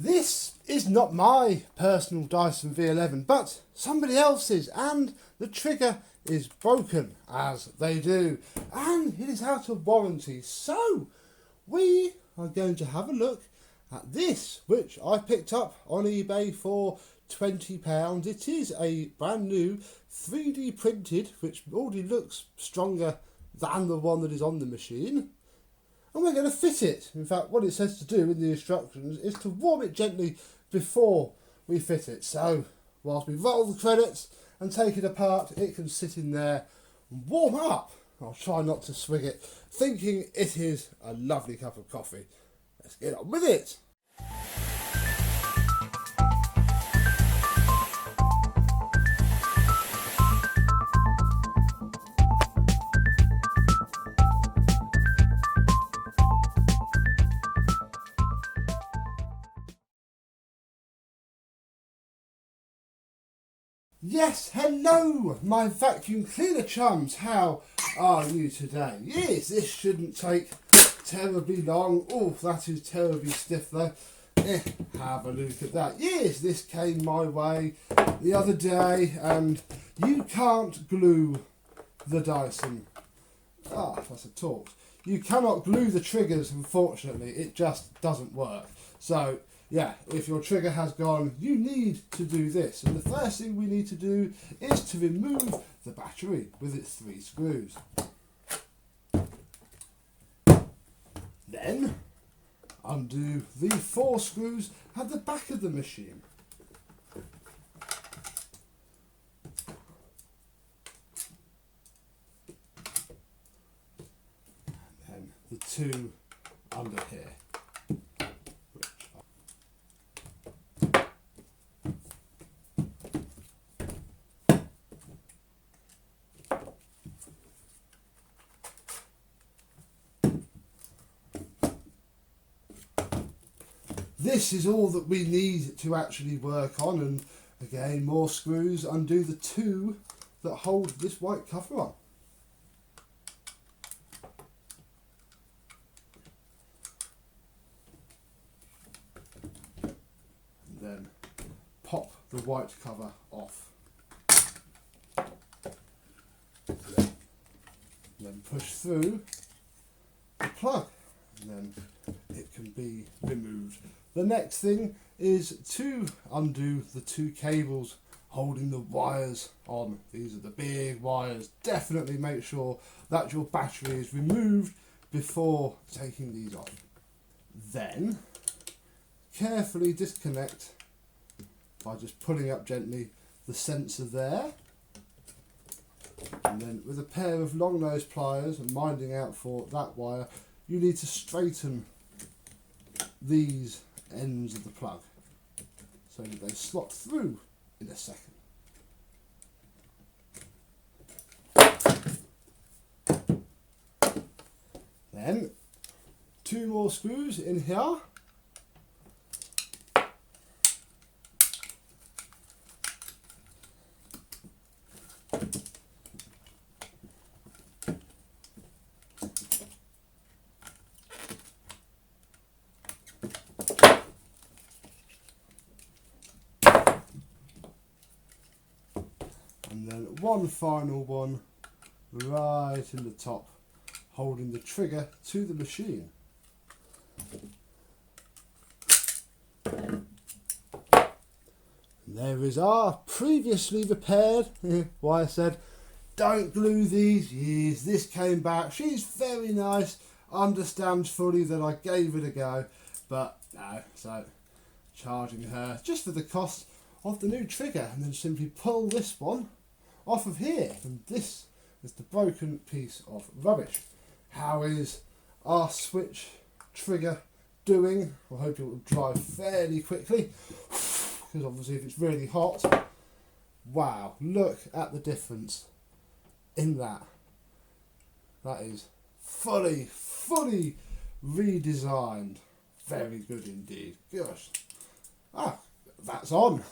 This is not my personal Dyson V11, but somebody else's, and the trigger is broken, as they do, and it is out of warranty. So we are going to have a look at this, which I picked up on eBay for £20. It is a brand new 3D printed, which already looks stronger than the one that is on the machine. And we're going to fit it. In fact, what it says to do in the instructions is to warm it gently before we fit it. So, whilst we roll the credits and take it apart, it can sit in there and warm up. I'll try not to swig it, thinking it is a lovely cup of coffee. Let's get on with it. Yes, hello, my vacuum cleaner chums. How are you today? Yes, this shouldn't take terribly long. Oh, that is terribly stiff though. Have a look at that. Yes, this came my way the other day, and you can't glue the Dyson. That's a talk. You cannot glue the triggers, unfortunately. It just doesn't work. So, yeah, if your trigger has gone, you need to do this. And the first thing we need to do is to remove the battery with its 3 screws. Then, undo the 4 screws at the back of the machine. And then the 2 under here. This is all that we need to actually work on, and again, more screws undo the 2 that hold this white cover on. And then pop the white cover off. And then push through the plug, and then it can be removed. The next thing is to undo the 2 cables holding the wires on. These are the big wires. Definitely make sure that your battery is removed before taking these off. Then carefully disconnect by just pulling up gently the sensor there. And then with a pair of long nose pliers and minding out for that wire, you need to straighten these ends of the plug so that they slot through in a second. Then 2 more screws in here. And then one final one right in the top, holding the trigger to the machine. And there is our previously repaired, why I said don't glue these. Yes, this came back. She's very nice, understands fully that I gave it a go, but no, so charging her just for the cost of the new trigger, and then simply pull this one off of here, and this is the broken piece of rubbish. How is our switch trigger doing? I hope it will dry fairly quickly, because obviously if it's really hot, wow, look at the difference in that. That is fully redesigned. Very good indeed. Gosh. That's on.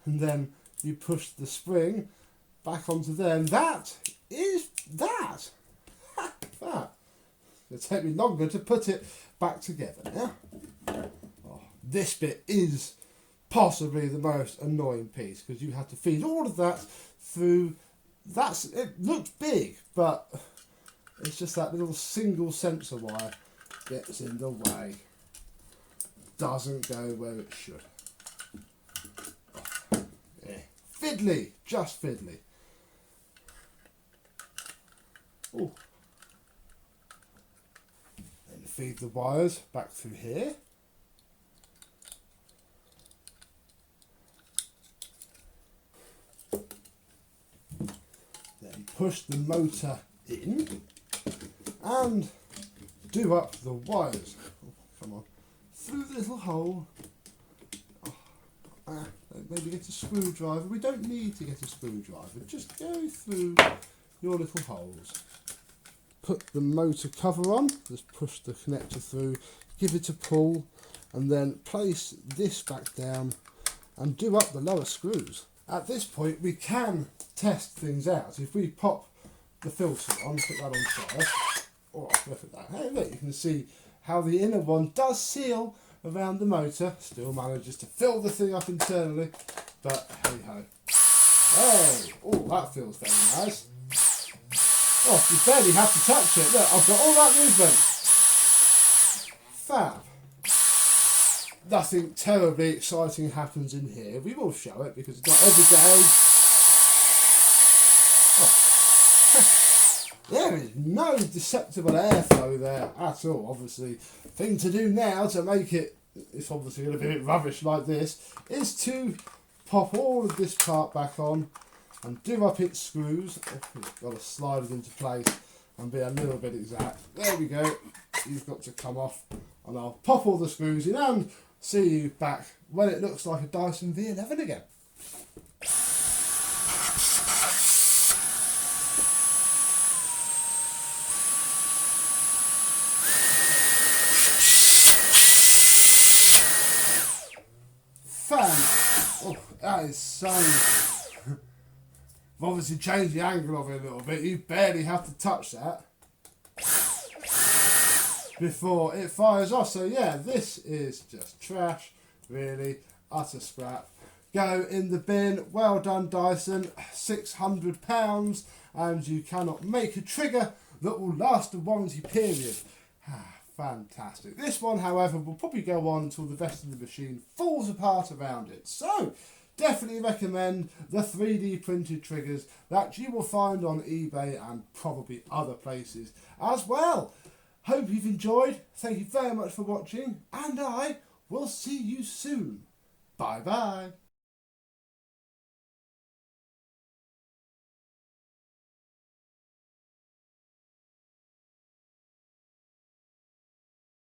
And then you push the spring back onto there, and that is that. That. It'll take me longer to put it back together now. Oh, this bit is possibly the most annoying piece, because you have to feed all of that through. It looks big, but it's just that little single sensor wire gets in the way. Doesn't go where it should. Yeah. Fiddly, just fiddly. Ooh. Then feed the wires back through here. Then push the motor in and do up the wires. Oh, come on. Through the little hole. Maybe get a screwdriver. We don't need to get a screwdriver. Just go through your little holes. Put the motor cover on. Just push the connector through. Give it a pull. And then place this back down and do up the lower screws. At this point we can test things out. If we pop the filter on, put that on first. Oh, look at that. Hey, look, you can see how the inner one does seal around the motor. Still manages to fill the thing up internally, but hey ho. Oh, that feels very nice. Oh, you barely have to touch it. Look, I've got all that movement. Fab. Nothing terribly exciting happens in here. We will show it because it's not every day. Oh. There is no deceptible airflow there at all. Obviously, thing to do now to make it's obviously going to be a bit rubbish like this, is to pop all of this part back on and do up its screws. Oh, we've got to slide it into place and be a little bit exact. There we go. You've got to come off, and I'll pop all the screws in and see you back when it looks like a Dyson V11 again. Oh, that is so... I've obviously changed the angle of it a little bit. You barely have to touch that before it fires off. So yeah, this is just trash, really, utter scrap. Go in the bin. Well done, Dyson. £600, and you cannot make a trigger that will last a warranty period. Fantastic. This one, however, will probably go on until the rest of the machine falls apart around it. So, definitely recommend the 3D printed triggers that you will find on eBay and probably other places as well. Hope you've enjoyed. Thank you very much for watching, and I will see you soon. Bye bye.